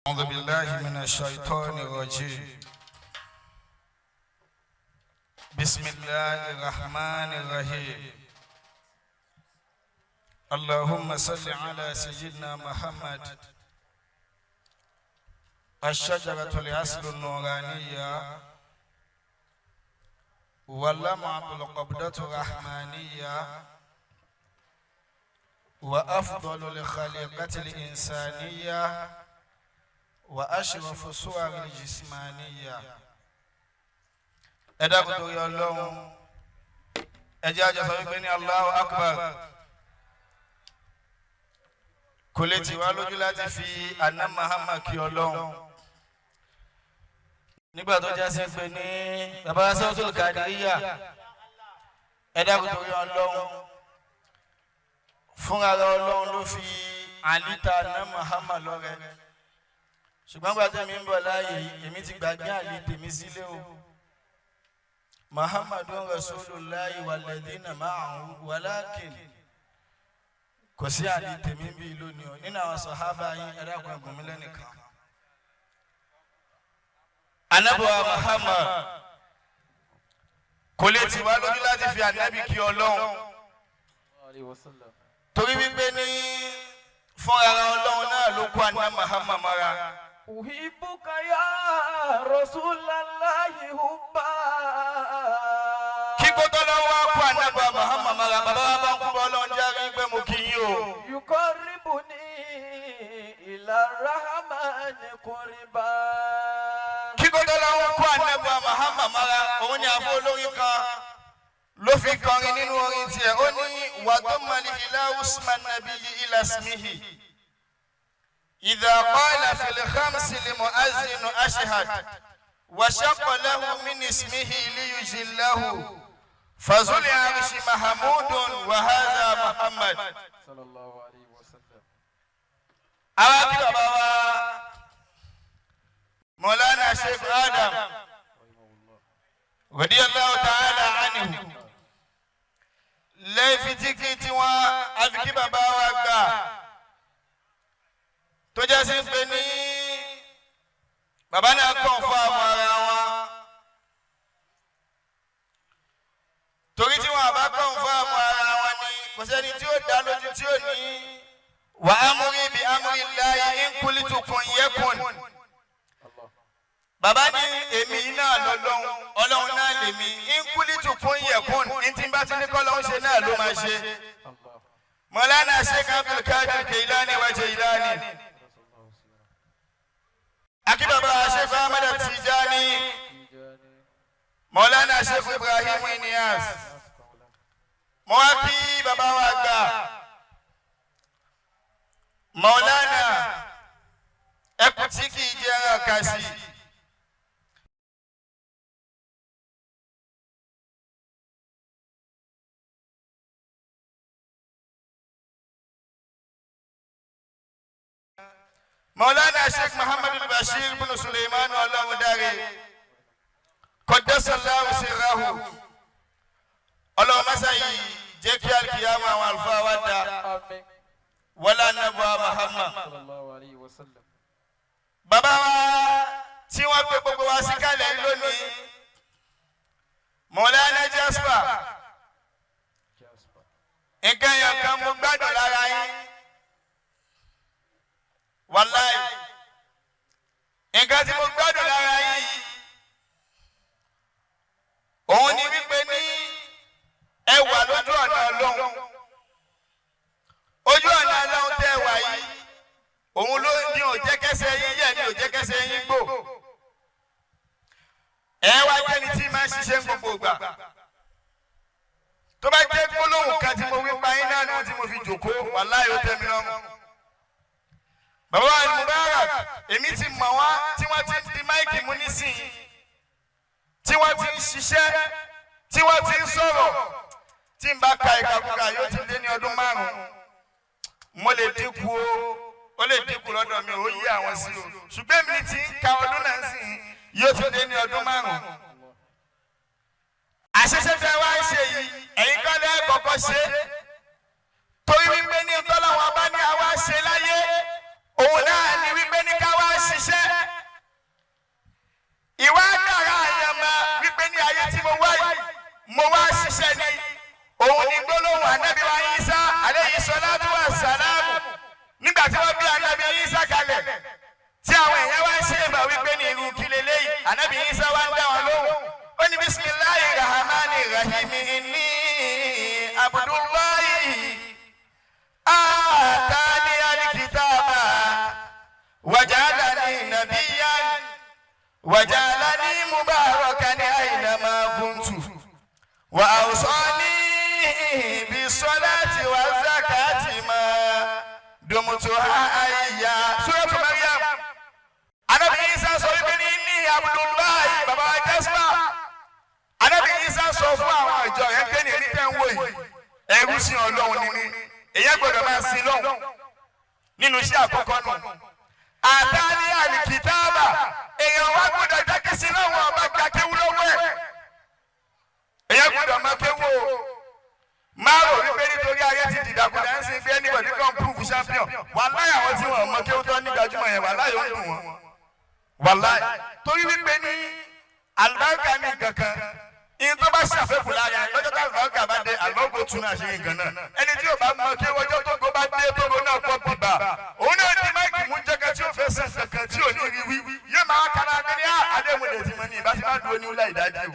أعوذ بالله من الشيطان الرجيم. بسم الله الرحمن الرحيم. اللهم صل على سيدنا محمد الشجرة الأصل النورانية واللمعة القبضة الرحمانية وأفضل الخليقة الإنسانية وأشرف الصور الجسمانية. أدعو يا الله أجاج صاحبني الله أكبر. كلتي والوجلات في أن محمد كيولون nígbà tó já sí pé ní bàbá sọ́tò kàdíríyà ẹ̀dàkùtò yọ ọlọ́run fún ara ọlọ́run ló fi àlítà ná Muhammad lọ́rẹ ṣùgbọ́n gbàtẹ́ mi ń bọ̀ láàyè èmi ti gbàgbé àlí tèmi sílé o. Muhammadun Rasulullahi walladhina ma'ahu walakin kò sí àlí tèmi bí lónìí o nínú àwọn sàhábà yín ẹ̀dàkùn ẹ̀gùn mi lẹ́nìkan. Anabuwa Muhammad kò lè tì wá lójú láti fi ànábì kí ọlọ́run torí wípé ní fún ara ọlọ́run náà ló kó àná Muhammad mọ́ra. Uhibbuka ya Rasulallahi hubba. Kí gbọ́dọ̀ lọ́wọ́ kó ànábì Muhammad mọ́ra bàbá wa bá ń kú bọ́ ọlọ́run járe pé mo kì í o. Yuqarribuni ila rahmani qurba. Kíkọ́dọ́láwọ́ kó ànábì Muhammad mara òun ni àfọ olórin kan ló fi kọrin nínú orin tiẹ̀ ó ní wàdúmọ̀lì ilá usman nabiyyi ila ismihi idha qala fil khamsi li mu'azzin ashhad wa shaqqa lahu min ismihi liyujillahu fazul arshi mahmudun wa hadha Muhammad sallallahu alayhi wa sallam. Àwa kí bàbá wa مولانا شيخ آدم رضي الله تعالى عنه lẹ́yìn fìtíkì tí wọ́n àfikí bàbá wa gbà tó jẹ́ sí pé ní bàbá náà kàn fún àwọn ara wọn torí tí wọ́n bá kàn fún àwọn ara wọn ni kò sẹ́ni tí ó dá lójú tí ó ní wa amri bi amri llahi in qultu kun yakun. Bàbá ní èmi náà lọ́lọ́run ọlọ́run náà lèmi ínkúlítù kún yẹ̀kún ní tí bá ti ní kọ́ lọ́hún ṣe náà ló máa ṣe. Mọ̀lánà Sheikh Abdul Qadir Jailani wa Jailani. Akíbàbá Sheikh Ahmad Tijani. Mọ̀lánà Sheikh Ibrahim Inyas. Mo wá kí bàbá wa gbà. Mọ̀lánà ẹkùn tí kì í jẹ́ ẹran kàṣì. مولانا الشيخ محمد البشير بن سليمان الله داري قدس الله سره الله مساي جيكي القيامة والفا ودا ولا نبوة محمد صلى الله عليه وسلم. bàbá wa tí wọ́n pè gbogbo wa sí kalẹ̀ lónìí Mọ̀lánà Jasper nǹkan yẹn kan mo gbádùn lára yín wàláì nǹkan tí mo gbádùn lára yín òun ni wípé ní ẹ wà lójú ọ̀nà Ọlọ́run ojú ọ̀nà Ọlọ́run tẹ́ ẹ wà yìí òun ló ní ò jẹ́ kẹ́sẹ̀ yín yẹ̀ ní ò jẹ́ kẹ́sẹ̀ yín gbò ẹ wá jẹ́ni tí máa ń ṣiṣẹ́ gbogbo ìgbà tó bá jẹ́ gbólóhùn kan tí mo wí pa yín náà ni tí mo fi jòkó wàláì ó tẹ́ mi lọ́rùn. Bàbá wa Mubarak èmi ti mọ̀ wá tí wọ́n ti di máìkì mú nísìnyí tí wọ́n ti ń ṣiṣẹ́ tí wọ́n ti ń sọ̀rọ̀ tí n bá ka ìkàkùkà yóò ti dé ní ọdún 5 mo lè dínkù ó lè dínkù lọ́dọ̀ mi ò yí àwọn sí o ṣùgbọ́n mi ti ń ka ọdún náà sí yóò ti dé ní ọdún 5. Àṣẹṣẹ tẹ wá ń ṣe yìí ẹ̀yin kan lẹ́ kọ́kọ́ ṣe torí wípé ní tọ́lọ́wọ́n bá ní àwa ṣe láyé òun náà ni wípé ní ká wá ṣiṣẹ́. وجعلني نبيا وجعلني مباركا أينما كنت وأوصاني بالصلاة والزكاة ما دمت حيا. سورة مريم. Ànábì Ìsá sọ wípé ní Abdullahi bàbá Jésùmá. Ànábì Ìsá sọ fún àwọn ìjọ yẹn pé ní tẹ́ ń wò yìí ẹrú sí Ọlọ́run ni mí. Èyàn gbọ́dọ̀ máa sin lọ́hùn nínú iṣẹ́ àkọ́kọ́ nù. Àtàní àlìkìtáàbà èèyàn wá gbọ́dọ̀ jákè sí lọ́wọ́ ọba gba kéwú lọ́wọ́ ẹ̀. Èyàn gbọ́dọ̀ máa kéwú o. Máa rò wípé nítorí ayé ti dìdàkudà ń sin bí anybody kan prove champion. Wàláhì àwọn tí wọ́n mọ kéwú tó ní gbajúmọ̀ yẹn wàláhì ó ń dùn wọ́n. Wàláhì torí wípé ní àlùbáríkà ní kankan ìyẹn tó bá ṣàfẹ́kù lára lọ́jọ́ tá àlùbáríkà bá dé àlùbáríkà tún náà ṣe nǹkan náà. Ẹni tí ò bá mọ kéwú ọjọ́ tó gbó bá dé tó gbó náà pọ̀ bìbà òun náà ní máìkì mú jẹ́kẹ́ tí ó fẹ́ sẹ́ kankan tí ò ní rí wí yóò máa kára pé ní àdéhùn ti mọ ní ìbá ti máa dúró ní wúlá ìdájí o.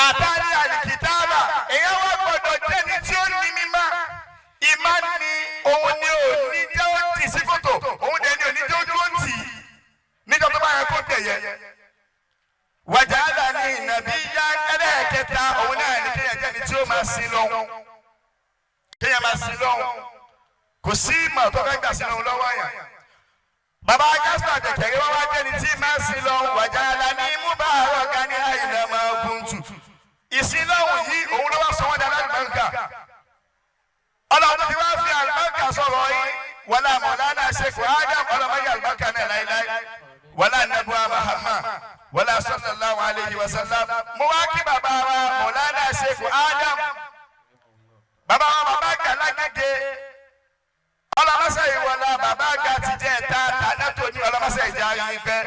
Àtàrí àlìkìtáàbà èèyàn wá gbọ́dọ̀ jẹ́ni tí ó ní mímá ìmá ni òun ni ò ní jẹ́ ó tì sí kòtò òun dẹ̀ ni ò ní jẹ́ ojú ó tì í níjọ́ tó bá yẹ kó tẹ̀yẹ. Waja'alani nabiyyan ẹlẹ́ẹ̀kẹta òun náà ní kéèyàn jẹ́ni tí ó máa sin lọ́hùn kéèyàn máa sin lọ́hùn kò sí ìmọ̀ tó fẹ́ gbà sínú lọ́wọ́ yẹn. Bàbá Jésù àtẹ̀kẹ̀rẹ́ wá jẹ́ni tí máa sin lọ́hùn waja'alani mubarakan aynama kuntu. Ìsìnlọ́hùn yìí òun ló wá sọ wọ́n di alálùbáríkà. Ọlọ́run ti wá fi àlùbáríkà sọ̀rọ̀ yìí wọlé Mọ̀lánà Sheikh Adam ọlọ́mọdé àlùbáríkà náà láíláí wọlé Ànábì Muhammad wọlé sallallahu alayhi wa sallam. Mo wá kí bàbá wa Mọ̀lánà Sheikh Adam bàbá wa bàbá àgbà lágége ọlọ́mọsẹ̀ yìí wọlé bàbá àgbà ti jẹ́ ẹ̀ta tànátò ní ọlọ́mọsẹ̀ ìjà yìí pẹ́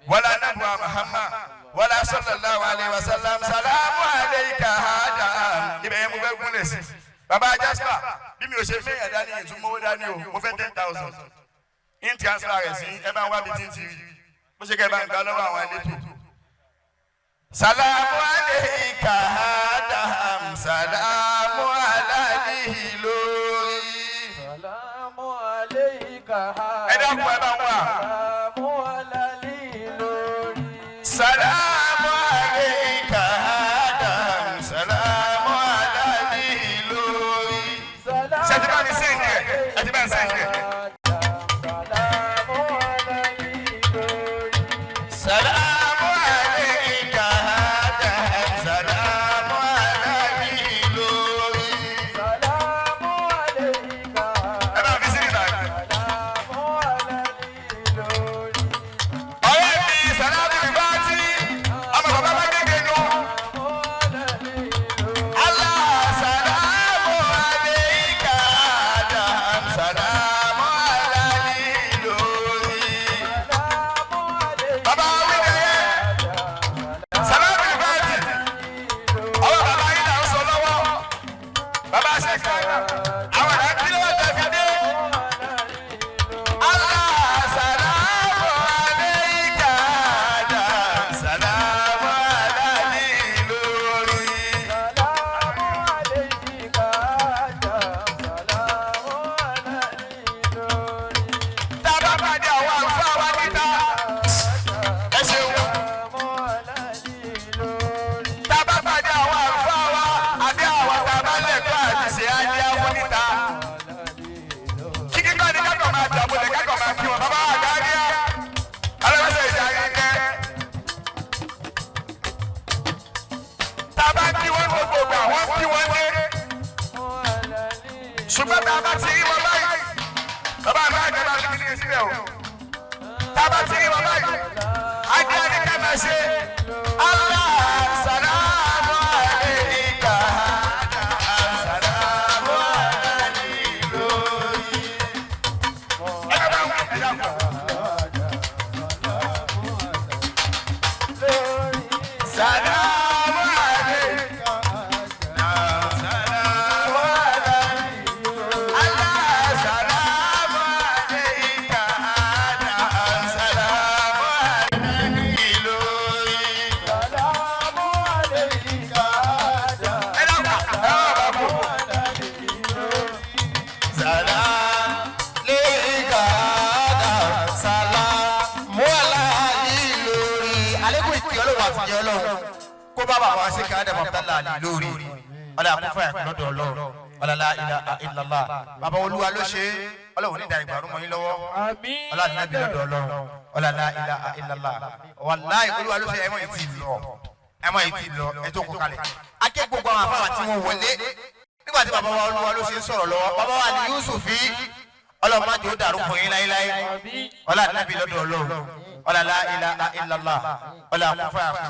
wọlé Ànábì Muhammad wọlé sallallahu alayhi wa sallam. Salamu alayka Adam. Ibẹ̀ yẹn mo fẹ́ gúnlẹ̀ sí. Bàbá Jasper bí mi ò ṣe fẹ́yàn dání ìtumọ̀ dání o mo fẹ́ 10,000 in transfer rẹ̀ sí ẹ bá ń wá bí tí ń ti bó ṣe kẹ́ ẹ bá ń gbà lọ́wọ́ àwọn elétò. Salamu alayka Adam. Salamu alayhi lórí. Salamu alayka Adam. Ẹ dákun ẹ bá ń wà. Salamu alayhi lórí. Salamu alayka Adam. Salamu alayhi lórí. Ṣé ti bá mi sẹ́yìn díẹ̀? Ẹ ti bá mi sẹ́yìn díẹ̀. Salamu alayhi lórí. Salamu alayka Adam. Salamu alayhi lórí. Salamu alayka Ẹ bá mi sí ìlànà. Salamu alayhi lórí. Ọ̀rẹ́ mi Sàlámù Ìbátí, ọmọ bàbá bá gègé nù. Salamu alayhi lórí. Allah salamu alayka Adam. Salamu alayhi lórí. Salamu alayka Bàbá wíwẹ̀ yẹn, Sàlámù Ìbátí, ọwọ́ bàbá yìí là ń sọ lọ́wọ́. Bàbá ṣe kára, àwọn àdá kí ló wà tẹ̀sí dé. Allah salamu alayka Adam. Salamu alayhi lórí. Salamu alayka Adam. Salamu alayhi lórí. Tá a bá pàdé àwọn àlùfáà wa níta, ẹ ṣeun. Salamu alayhi lórí. Tá a bá pàdé àwọn àlùfáà wa àbí àwọn tá a bá lẹ̀kọ́ àti ṣe ájé àwọn níta. Kíkí kọ́ ni kákọ̀ máa dàbọ̀lẹ̀ kákọ̀ máa kí wọn. Bàbá àgáríà, alẹ́wọ́sẹ̀ ìjà kẹ́kẹ́. Tá a bá kí wọn gbogbo ìgbà, wọ́n kí wọn dé. Ṣùgbọ́n tá a bá ti rí wọn báyìí, bàbá àgbà àgbà máa fi kíni síbẹ̀ o. Tá a bá ti rí wọn báyìí, ajé ẹni ká máa ṣe. Allah salamu alayka Adam. Salamu alayhi lórí. Ẹ bá wọn ẹ dàpọ̀. Salamu alayka Adam. Salamu alayhi lórí. Allah salamu alayka Adam. Salamu alayhi lórí. Salamu alayka Adam. Ẹ dàpọ̀. Ẹ bá wọn bọ̀. Alayhi lórí. Salamu alayka kó bá bàbá ṣe ká dẹ̀ bàbá lálẹ́ lórí ọ̀là àkúfà lọ́dọ̀ ọlọ́run ọ̀là la ilaha illallah bàbá olúwa ló ṣe ọlọ́run ní ìdarí gbàrú mọ́ yín lọ́wọ́ ọ̀là nàbí lọ́dọ̀ ọlọ́run ọ̀là la ilaha illallah wàláì olúwa ló ṣe ẹ̀mọ́ ìtì lọ ẹjọ́ kó kalẹ̀ akẹ́ gbogbo àwọn àfáà tí wọ́n wọlé nígbà tí bàbá wa olúwa ló ṣe ń sọ̀rọ̀ lọ́wọ́ bàbá wa ni Yusuf ọlọ́run má jẹ́ ó dàrú fún yín láéláé ọ̀là nàbí lọ́dọ̀ ọlọ́run ọ̀là la ilaha illallah ọ̀là àkúfà